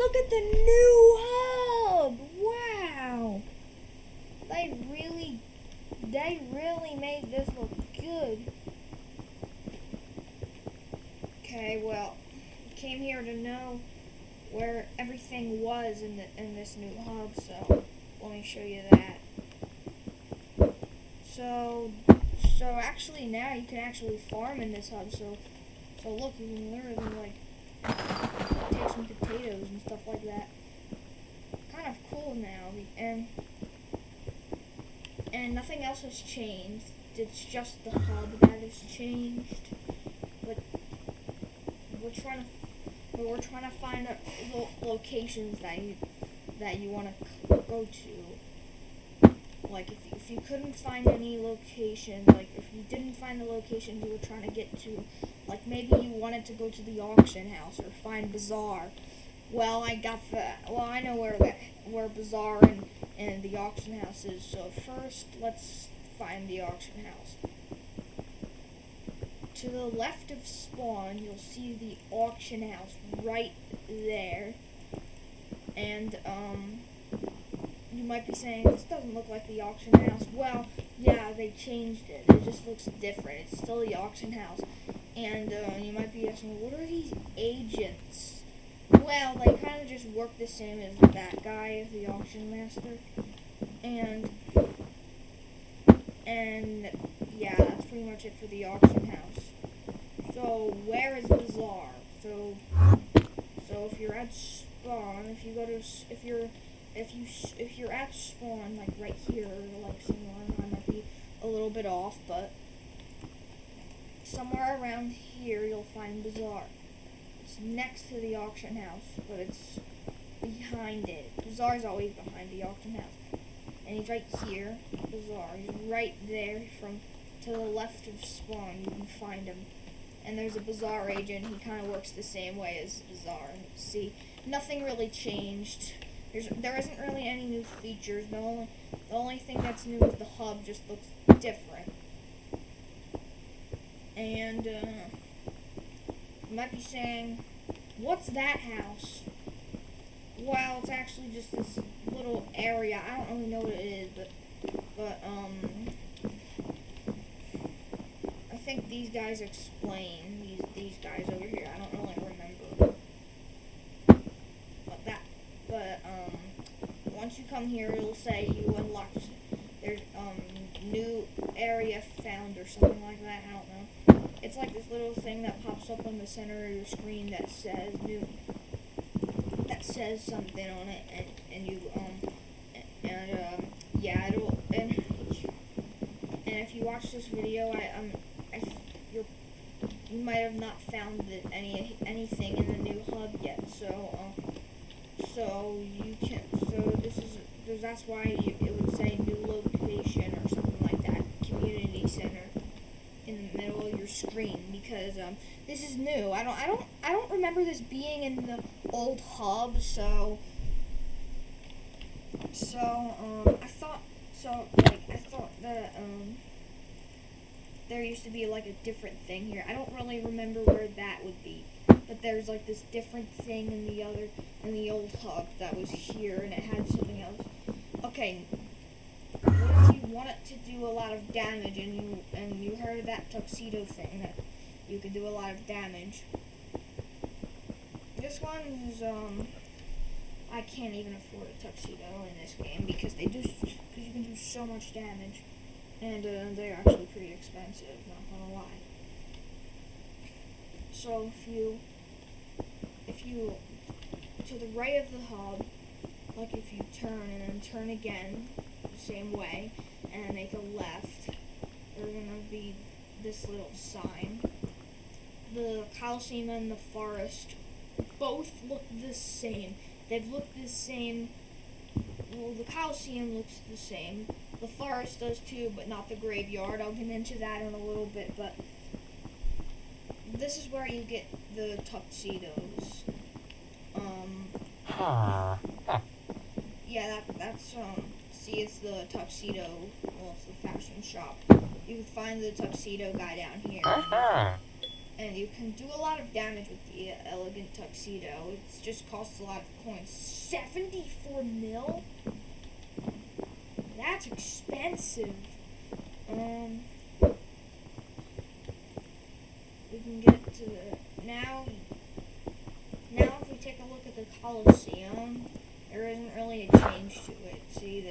look at the new hub! Wow! They really made this look good. Okay, well, came here to know where everything was in this new hub, so let me show you that. So actually now you can actually farm in this hub. So look, you can literally like take some potatoes and stuff like that. Kind of cool now, and nothing else has changed. It's just the hub that has changed. But we're trying to find locations that you want to go to. Like if you couldn't find any locations, like if you didn't find the locations you were trying to get to, like maybe you wanted to go to the auction house or find Bazaar. Well, I know where Bazaar and the auction house is. So first, let's find the auction house. To the left of spawn, you'll see the auction house right there. And you might be saying, this doesn't look like the auction house. Well, yeah, they changed it. It just looks different. It's still the auction house. And you might be asking, what are these agents? Well, they kind of just work the same as that guy, as the auction master. And yeah, that's pretty much it for the auction house. So where is Bazaar? So if you're at spawn, if you're at spawn, like right here, like somewhere, I might be a little bit off, but somewhere around here you'll find Bazaar. It's next to the auction house, but it's behind it. Bazaar's always behind the auction house. And he's right here, Bazaar. He's right there to the left of spawn. You can find him. And there's a Bazaar agent. He kind of works the same way as Bazaar. See, nothing really changed. There isn't really any new features. The only thing that's new is the hub just looks different. And you might be saying, what's that house? Well, it's actually just this little area. I don't really know what it is, but I think these guys explain. These guys over here. I don't really remember. But once you come here, it'll say you unlocked. There's new area found or something like that. I don't know. It's like this little thing that pops up on the center of your screen that says new. That says something on it, and you yeah, it'll and if you watch this video, you might have not found anything in the new hub yet, that's why it would say new location or something like that, community center in the middle of your screen, because this is new. I don't remember this being in the old hub, I thought that there used to be like a different thing here. I don't really remember where that would be, but there's like this different thing in the old hub that was here, and it had something else. Okay, what if you want it to do a lot of damage, and you heard of that tuxedo thing that you can do a lot of damage? This one is I can't even afford a tuxedo in this game because you can do so much damage, and they're actually pretty expensive, not gonna lie. So if you to the right of the hub, like if you turn and then turn again the same way and make a left, there's gonna be this little sign. The Coliseum and the forest both look the same. They've looked the same. Well, the Coliseum looks the same. The forest does too, but not the graveyard. I'll get into that in a little bit, but this is where you get the tuxedos. Yeah, that's see, it's the tuxedo, well, it's the fashion shop. You can find the tuxedo guy down here. and you can do a lot of damage with the elegant tuxedo. It just costs a lot of coins. 74 mil? That's expensive. We can get to the now if we take a look at the Coliseum, there isn't really a change to it. See,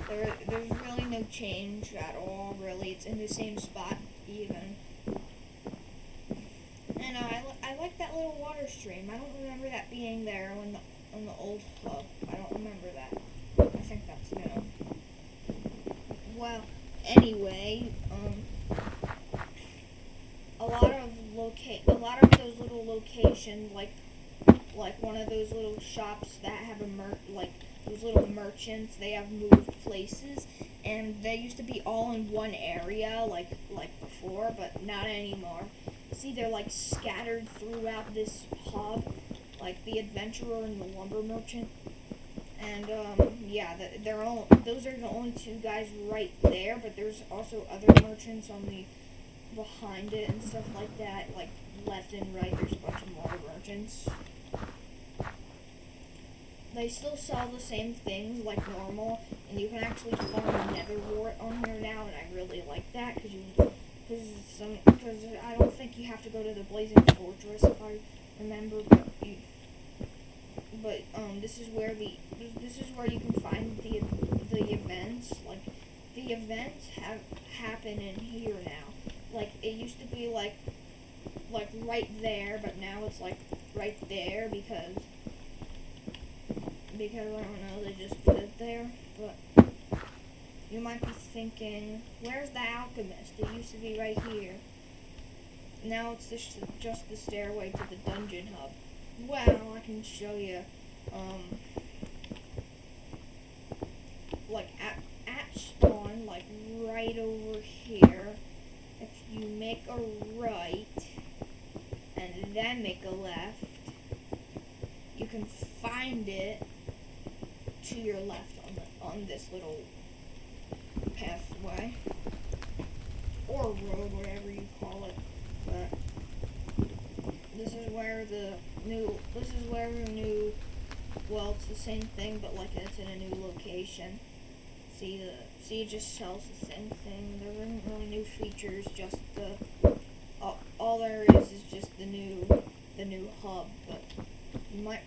there's really no change at all, really. It's in the same spot, even. And I like that little water stream. I don't remember that being there on the old hub. I don't remember that. I think that's new. Well, anyway, a lot of those little locations, like one of those little shops that have those little merchants, they have moved places, and they used to be all in one area, like before, but not anymore. See, they're like scattered throughout this hub, like the adventurer and the lumber merchant. And yeah, those are the only two guys right there, but there's also other merchants on the behind it and stuff like that, like left and right. There's a bunch of more merchants. They still sell the same things like normal, and you can actually farm nether wart on here now, and I really like that because I don't think you have to go to the Blazing Fortress if I remember, but this is where you can find the events. Like the events happen in here now. Like it used to be like right there, but now it's like right there because I don't know, they just put it there. But you might be thinking, where's the alchemist? It used to be right here. Now it's just the stairway to the dungeon hub. Well, I can show you. Like at spawn, like right over here, if you make a right and then make a left, you can find it to your left on this little pathway or road, whatever you call it. But this is where well, it's the same thing, but like it's in a new location. See, it just sells the same thing. There isn't really new features, just all there is just the new hub. But you might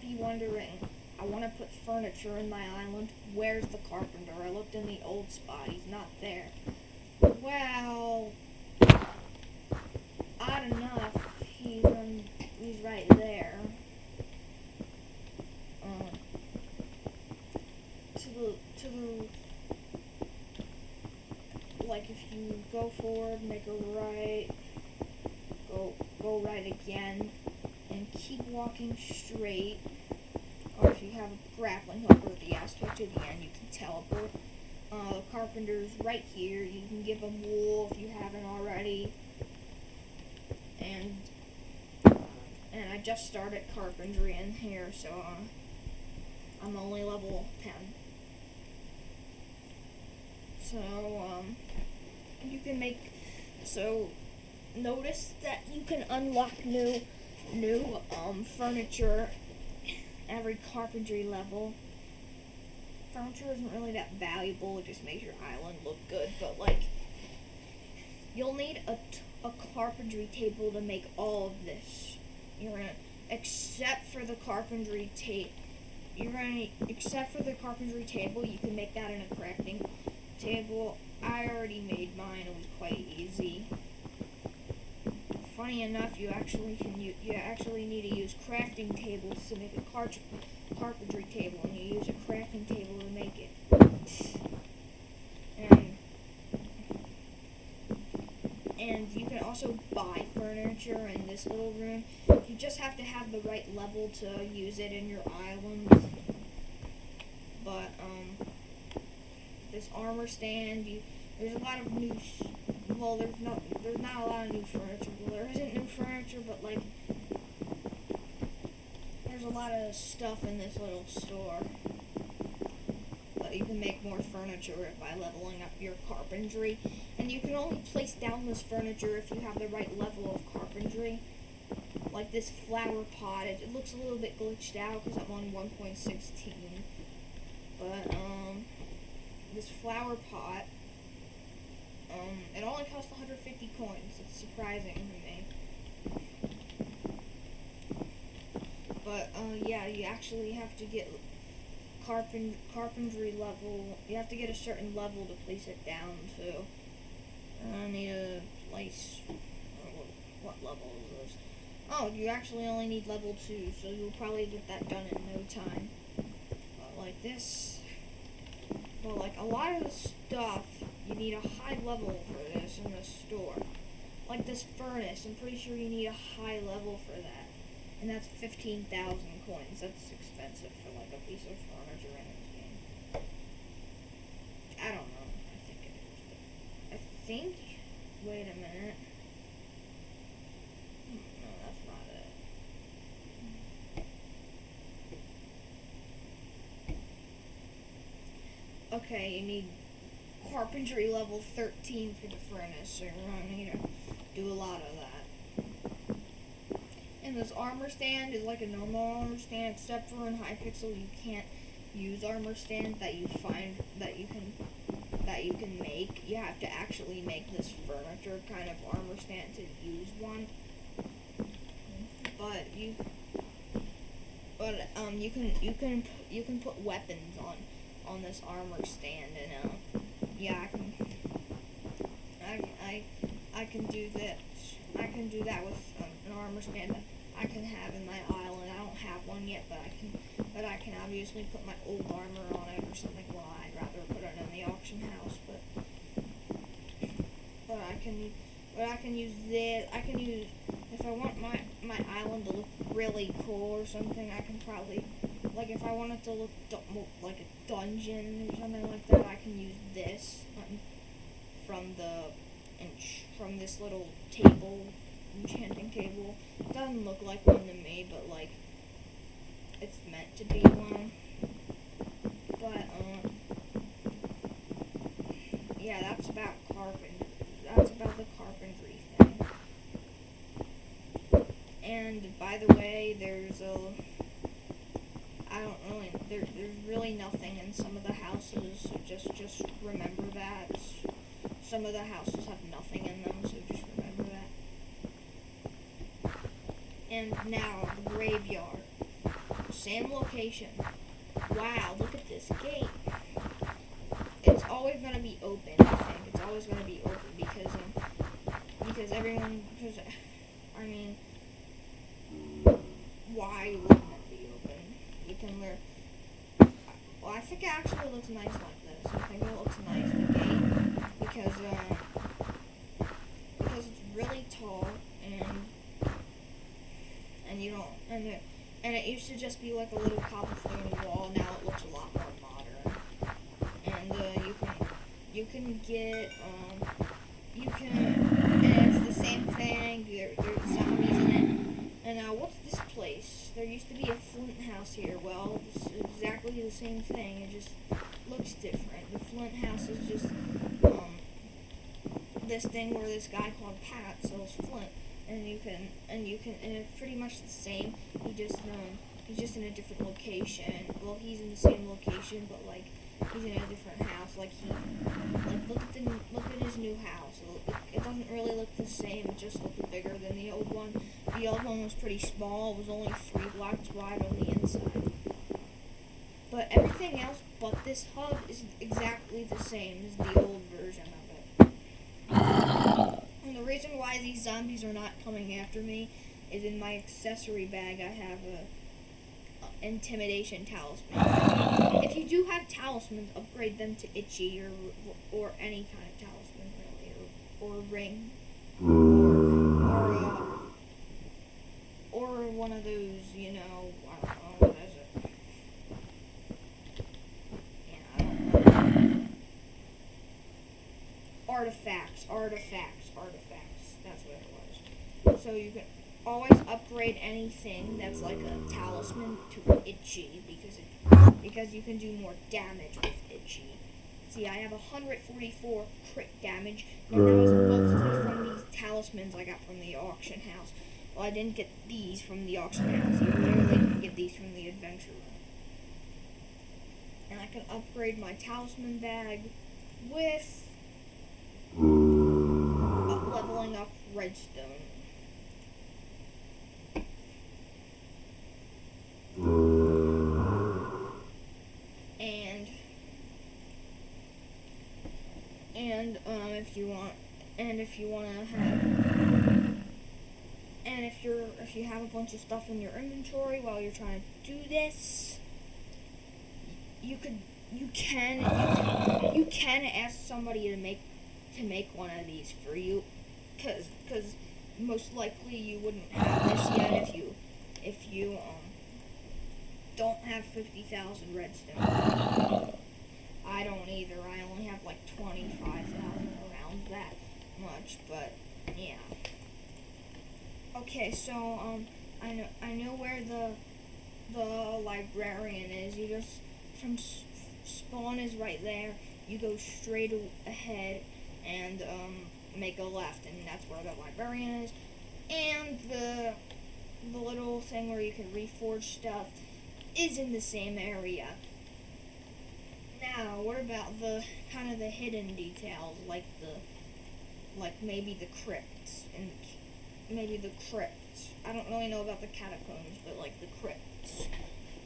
be wondering, I want to put furniture in my island. Where's the carpenter? I looked in the old spot. He's not there. Well, odd enough, he's right there. To the like if you go forward, make a right, go right again, and keep walking straight. Or if you have a grappling hook or the aspect to the end, you can teleport. The carpenter's right here. You can give him wool if you haven't already. And I just started carpentry in here, so I'm only level 10. So you can notice that you can unlock new furniture every carpentry level. Furniture isn't really that valuable, it just makes your island look good, but like you'll need a carpentry table to make all of this. Except for the carpentry table, you can make that in a crafting table. I already made mine, it was quite easy. Funny enough, you actually need to use crafting tables to make a carpentry table, and you use a crafting table to make it. And you can also buy furniture in this little room. You just have to have the right level to use it in your island. But this armor stand, there's a lot of new. Well, there's not a lot of new furniture. Well, there isn't new furniture, but like there's a lot of stuff in this little store. But you can make more furniture by leveling up your carpentry. And And you can only place down this furniture if you have the right level of carpentry. Like this flower pot, it looks a little bit glitched out because I'm on 1.16. But, this flower pot, it only costs 150 coins. It's surprising to me. But, yeah, you actually have to get carpentry level. You have to get a certain level to place it down to. I need to place, what level is this? Oh, you actually only need level 2, so you'll probably get that done in no time. But like this, well, like a lot of the stuff, you need a high level for this in the store. Like this furnace, I'm pretty sure you need a high level for that. And that's 15,000 coins. That's expensive for like a piece of furniture in this game. I don't know. I think it is. But I think. Wait a minute. No, that's not it. Okay, you need carpentry level 13 for the furnace, so you're going to need to do a lot of that. And this armor stand is like a normal armor stand, except for in Hypixel you can't use armor stands that you find that you can make. You have to actually make this furniture kind of armor stand to use one. But you can put weapons on this armor stand, and yeah, I can do that. I can do that with an armor stand that I can have in my island. I don't have one yet, but I can obviously put my old armor on it or something. Well, I'd rather put it in the auction house, but I can use this. I can use, if I want my island to look really cool or something, I can probably, like if I want it to look like a dungeon or something like that, I can use this from this little table, enchanting table. It doesn't look like one to me, but like it's meant to be one. But yeah, that's about carpentry. That's about the carpentry thing. And by the way, there's really nothing in some of the houses, so just remember that. Some of the houses have nothing in them, so just remember that. And now, the graveyard. Same location. Wow, look at this gate. It's always going to be open, I think. It's always going to be open because I mean, why wouldn't it be open? You can learn. Well, I think it actually looks nice like this. I think it looks nice, the gate, because it's really tall and you don't and it used to just be like a little cobblestone wall. Now it looks a lot more modern. And you can get and it's the same thing. There's zombies in it. And now what's this place? There used to be a flint house here. Well, it's exactly the same thing. It just looks different. The flint house is just this thing where this guy called Pat sells flint, and it's pretty much the same. He's just in a different location. Well, he's in the same location, but like he's in a different house. Look at his new house. It doesn't really look the same. It just looked bigger than the old one. The old one was pretty small. It was only 3 blocks wide on the inside. But everything else but this hub is exactly the same as the old version of it. And the reason why these zombies are not coming after me is in my accessory bag I have a intimidation talisman. If you do have talismans, upgrade them to itchy or any kind of talisman really, or ring, or one of those, I don't know, what is it? Yeah, I don't know. Artifacts. That's what it was. So you can always upgrade anything that's like a talisman to itchy because you can do more damage with itchy. see, I have 144 crit damage, and that was mostly from these talismans I got from the auction house. Well, I didn't get these from the auction house. You literally didn't get these from the adventure room. And I can upgrade my talisman bag with leveling up redstone. If you have a bunch of stuff in your inventory while you're trying to do this, you can ask somebody to make one of these for you, cause most likely you wouldn't have this yet if you don't have 50,000 redstone. I don't either. I only have like 25,000, around that much, but yeah. Okay, so I know where the librarian is. You just from spawn is right there. You go straight ahead and make a left, and that's where the librarian is. And the little thing where you can reforge stuff is in the same area. Now, what about the kind of the hidden details, like maybe the crypts and maybe the crypts. I don't really know about the catacombs, but like the crypts.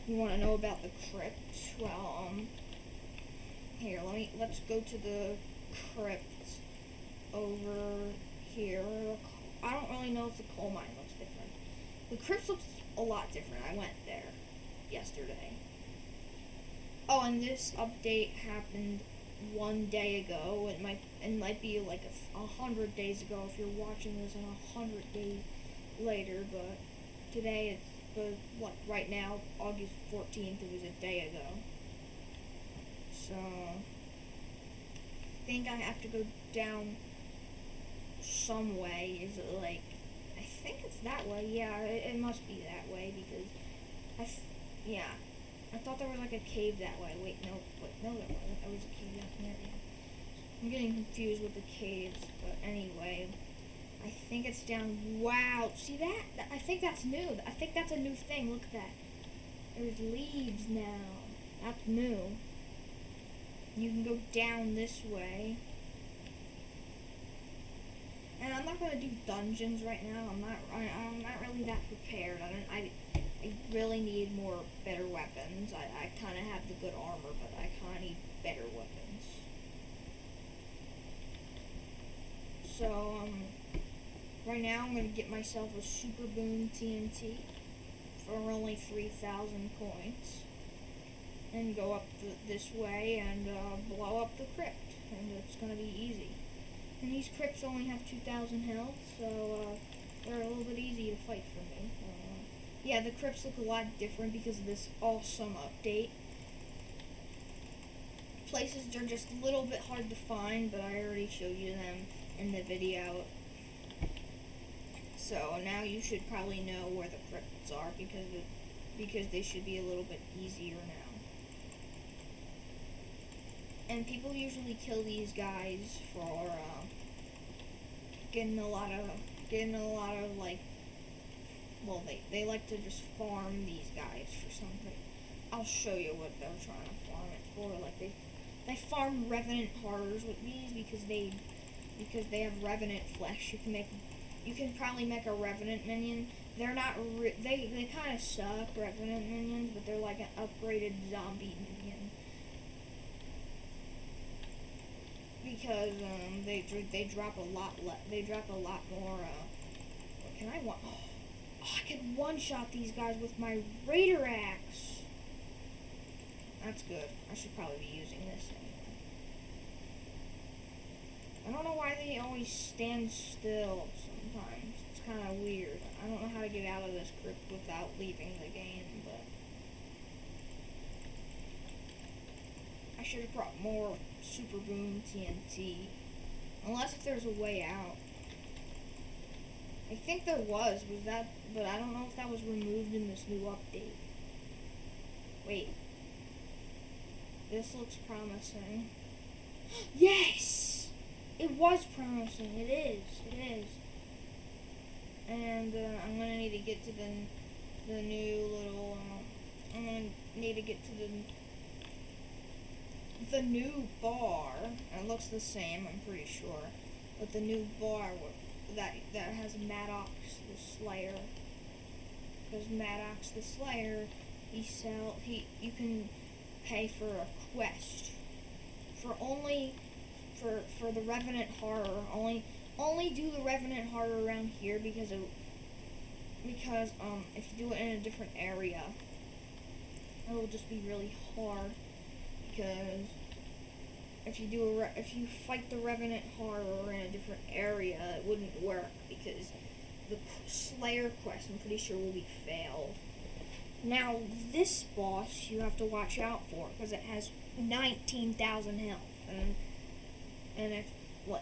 You want to know about the crypts? Well, here, let's go to the crypt over here. I don't really know if the coal mine looks different. The crypt looks a lot different. I went there yesterday. Oh, and this update happened 1 day ago. It might be like 100 days ago if you're watching this in 100 days later, but today right now, August 14th, it was a day ago. So I think I have to go down some way. Is it like, I think it's that way. Yeah, it must be that way because I thought there was like a cave that way. Wait, no, there wasn't. There was a cave down there. Yeah. I'm getting confused with the caves, but anyway, I think it's down. Wow, see that? I think that's new. I think that's a new thing. Look at that. There's leaves now. That's new. You can go down this way. And I'm not gonna do dungeons right now. I'm not really that prepared. I really need better weapons. I kind of have the good armor, but I kind of need better weapons. So, right now I'm going to get myself a Super Boom TNT for only 3,000 coins. And go up this way and blow up the crypt. And it's going to be easy. And these crypts only have 2,000 health, so they're a little bit easy to fight for me. Yeah, the crypts look a lot different because of this awesome update. Places are just a little bit hard to find, but I already showed you them in the video. So now you should probably know where the crypts are because they should be a little bit easier now. And people usually kill these guys for getting a lot of like, well, they like to just farm these guys for something. I'll show you what they're trying to farm it for. Like they farm revenant horrors with these because they have revenant flesh. You can probably make a revenant minion. They're not they kind of suck, revenant minions, but they're like an upgraded zombie minion. Because they drop a lot more. What can I want? Oh, I can one-shot these guys with my Raider axe. That's good. I should probably be using this anyway. I don't know why they always stand still sometimes. It's kind of weird. I don't know how to get out of this crypt without leaving the game, but I should have brought more Super Boom TNT. Unless if there's a way out. I think there was that, but I don't know if that was removed in this new update. Wait. This looks promising. Yes! It was promising. It is. It is. And I'm gonna need to get to the new little. I'm gonna need to get to the new bar. It looks the same, I'm pretty sure, but the new bar that has Maddox the Slayer. Because Maddox the Slayer, you can pay for a quest for the Revenant Horror. Only do the Revenant Horror around here because if you do it in a different area, it will just be really hard. Because if you fight the Revenant Horror in a different area, it wouldn't work because the Slayer quest, I'm pretty sure, will be failed. Now, this boss you have to watch out for because it has 19,000 health, and if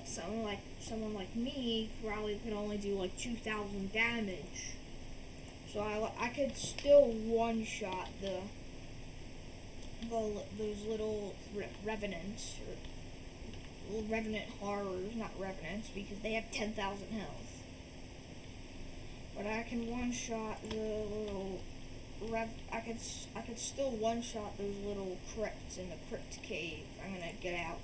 someone like me probably could only do like 2,000 damage, so I could still one shot those little revenants or revenant horrors, not revenants, because they have 10,000 health. But I can one shot the little I could still one shot those little crypts in the crypt cave. I'm gonna get out.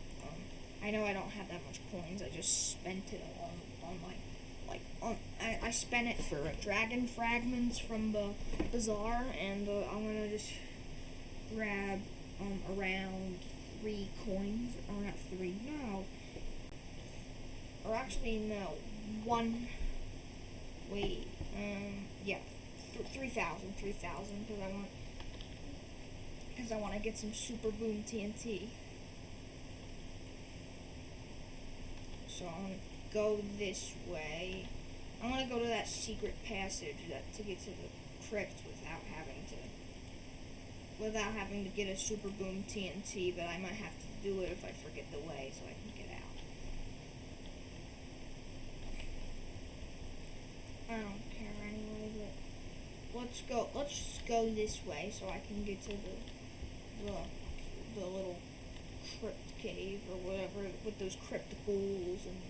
I know I don't have that much coins. I just spent it on I spent it for dragon fragments from the bazaar, and I'm gonna just grab around 3 coins, or not 3, no, or actually no, 1. Wait, yeah, 3,000, because I want to get some Super Boom TNT. So I'm gonna go this way. I'm gonna go to that secret passage to get to the crypt without having to get a Super Boom TNT, but I might have to do it if I forget the way so I can get out. I don't care anyway, but let's just go this way so I can get to the little crypt cave or whatever with those crypticals and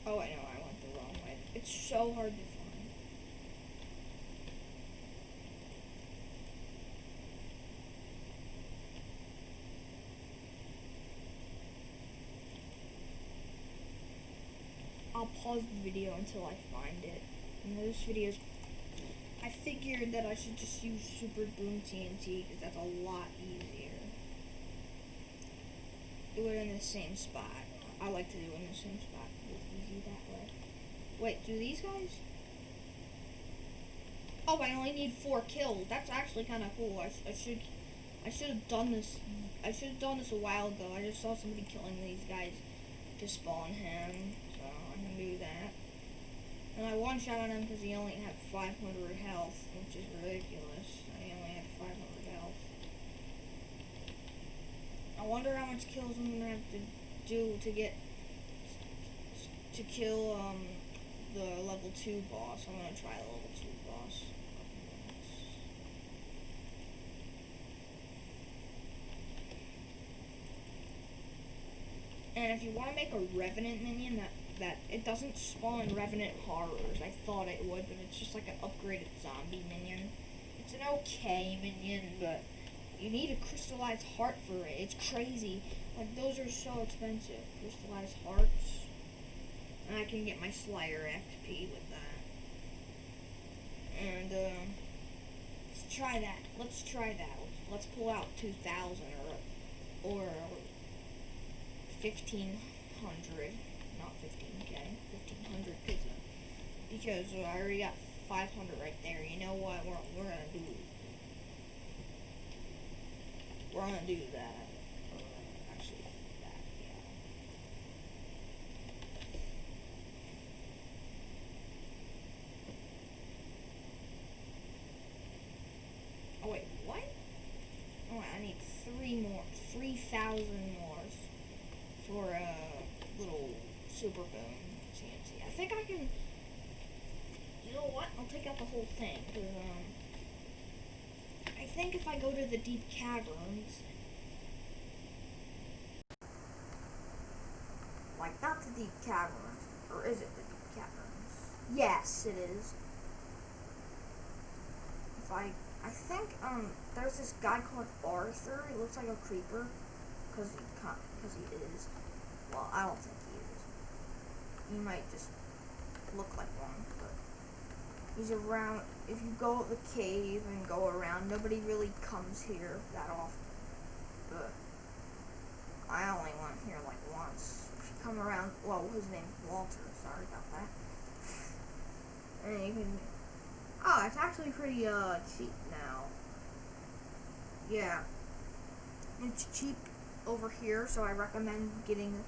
oh, I know, I went the wrong way. It's so hard to find. I'll pause the video until I find it. And those videos, I figured that I should just use Super Boom TNT because that's a lot easier. Do it in the same spot. I like to do it in the same spot. It's easy that way. Wait, do these guys? Oh, I only need 4 kills. That's actually kind of cool. I should have done this. I should have done this a while ago. I just saw somebody killing these guys to spawn him, so I'm gonna do that. And I one shot on him because he only had 500 health, which is ridiculous. I only had 500 health. I wonder how much kills I'm gonna have to do to kill the level 2 boss. I'm gonna try the level 2 boss. And if you want to make a Revenant minion that it doesn't spawn Revenant horrors, I thought it would, but it's just like an upgraded zombie minion. It's an okay minion, but you need a crystallized heart for it. It's crazy. Like, those are so expensive. Crystallized hearts. And I can get my Slayer XP with that. And, let's try that. Let's pull out 2,000 or 1,500. Not 15k. 1,500 because I already got 500 right there. You know what? We're gonna do. We're gonna do that. Actually, that, yeah. Oh wait, what? Oh, I need 3,000 more for a little Super Boom TNT. I think I can. You know what? I'll take out the whole thing because I think if I go to the deep caverns, like not the deep caverns, or is it the deep caverns? Yes, it is. If I think there's this guy called Arthur. He looks like a creeper, cause he is. Well, I don't think he is. He might just look like one, but he's around. If you go to the cave and go around, nobody really comes here that often. But I only went here like once. If you come around, well, his name's Walter. Sorry about that. And you can. Oh, it's actually pretty cheap now. Yeah, it's cheap over here, so I recommend getting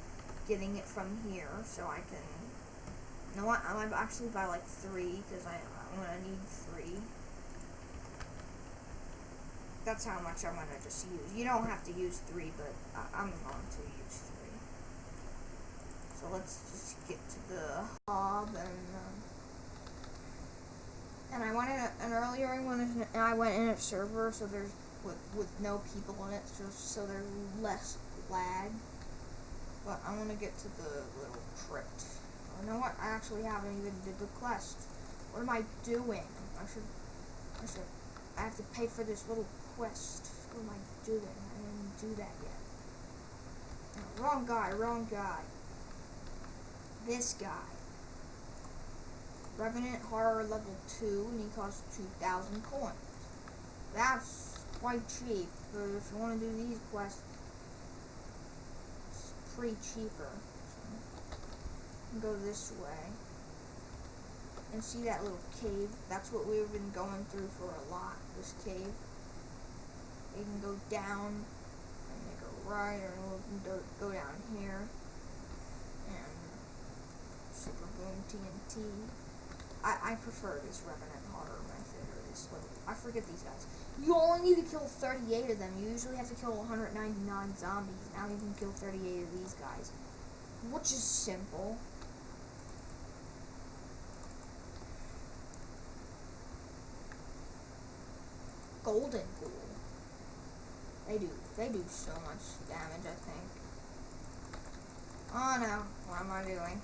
it from here, so I can. You know what? I might actually buy like 3 because I'm gonna need 3. That's how much I'm gonna just use. You don't have to use 3, but I'm going to use 3. So let's just get to the hub and I went in and earlier I went in a server, so there's with no people in it, so there's less lag. But I want to get to the little crypt. You know what? I actually haven't even did the quest. What am I doing? I have to pay for this little quest. What am I doing? I didn't do that yet. No, wrong guy. This guy. Revenant Horror level 2, and he costs 2,000 coins. That's quite cheap, but if you want to do these quests, it's pretty cheaper. So, go this way. And see that little cave? That's what we've been going through for a lot, this cave. You can go down, and then go right, or we can go down here. And Super Boom TNT. I prefer this Revenant Horror method, or this little, I forget these guys. You only need to kill 38 of them. You usually have to kill 199 zombies. Now you can kill 38 of these guys. Which is simple. Golden Ghoul. They do so much damage, I think. Oh no, what am I doing?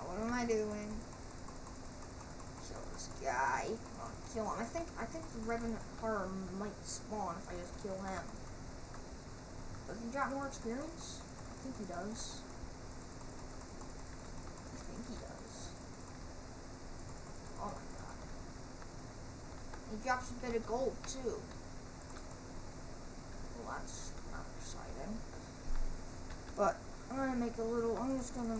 What am I doing? Kill this guy. Oh, kill him. I think the Revenant Horror might spawn if I just kill him. Does he drop more experience? I think he does. Oh my god. He drops a bit of gold too. Well, that's not exciting. But I'm just gonna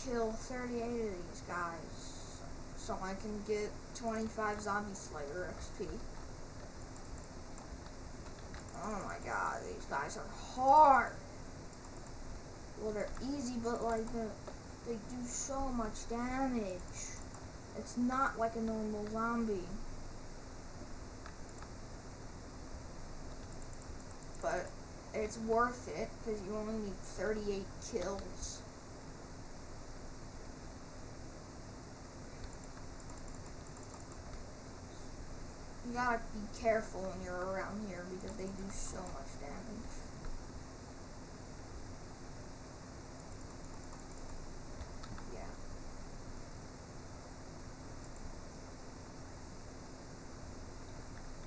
kill 38 of these guys so I can get 25 Zombie Slayer XP. Oh my god, these guys are hard. Well, they're easy, but like they do so much damage. It's not like a normal zombie. But it's worth it because you only need 38 kills. You gotta be careful when you're around here because they do so much damage. Yeah.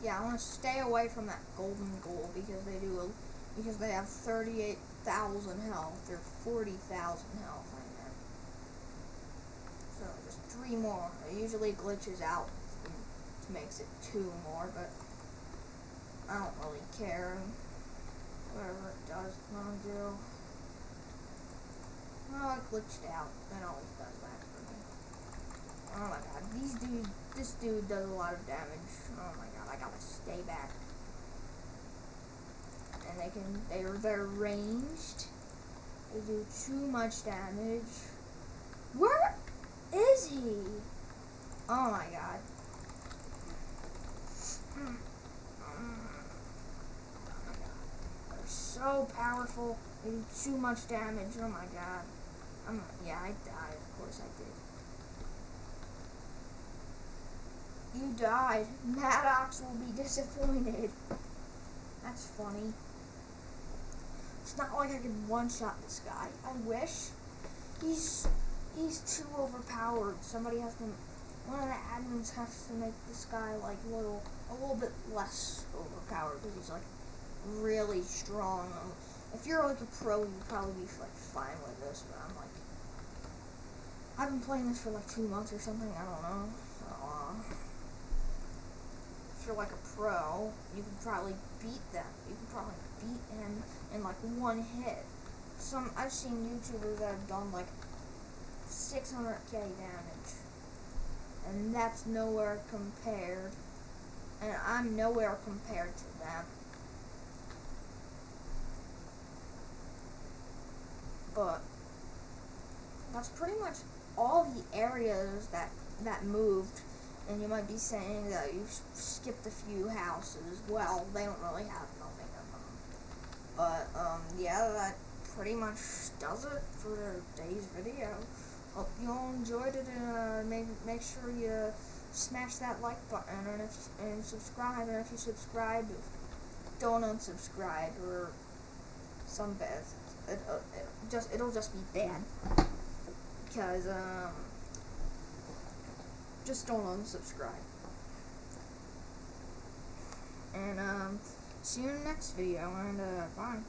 Yeah, I want to stay away from that golden ghoul because they have 38,000 health or 40,000 health, I meant. So just 3 more. It usually glitches out. Makes it 2 more, but I don't really care. Whatever it does, it's gonna do. Well, it glitched out. It always does that for me. Oh my god, this dude does a lot of damage. Oh my god, I gotta stay back. And they're ranged. They do too much damage. Where is he? Oh my god. They're so powerful. They do too much damage. Oh my god. Yeah, I died. Of course I did. You died. Maddox will be disappointed. That's funny. It's not like I can one-shot this guy. I wish. He's too overpowered. Somebody has to. One of the admins has to make this guy like a little bit less overpowered because he's like really strong. If you're like a pro, you'd probably be like fine with this. But I'm like, I've been playing this for like 2 months or something. I don't know. If you're like a pro, you can probably beat them. You can probably beat him in like one hit. I've seen YouTubers that have done like 600k damage, and that's nowhere compared. And I'm nowhere compared to them. But that's pretty much all the areas that moved. And you might be saying that you skipped a few houses. Well, they don't really have nothing in them. But, yeah, that pretty much does it for today's video. Hope you all enjoyed it, and make sure you smash that like button and subscribe. And if you subscribe, don't unsubscribe or some bad. It'll just be bad because just don't unsubscribe. And see you in the next video, and bye.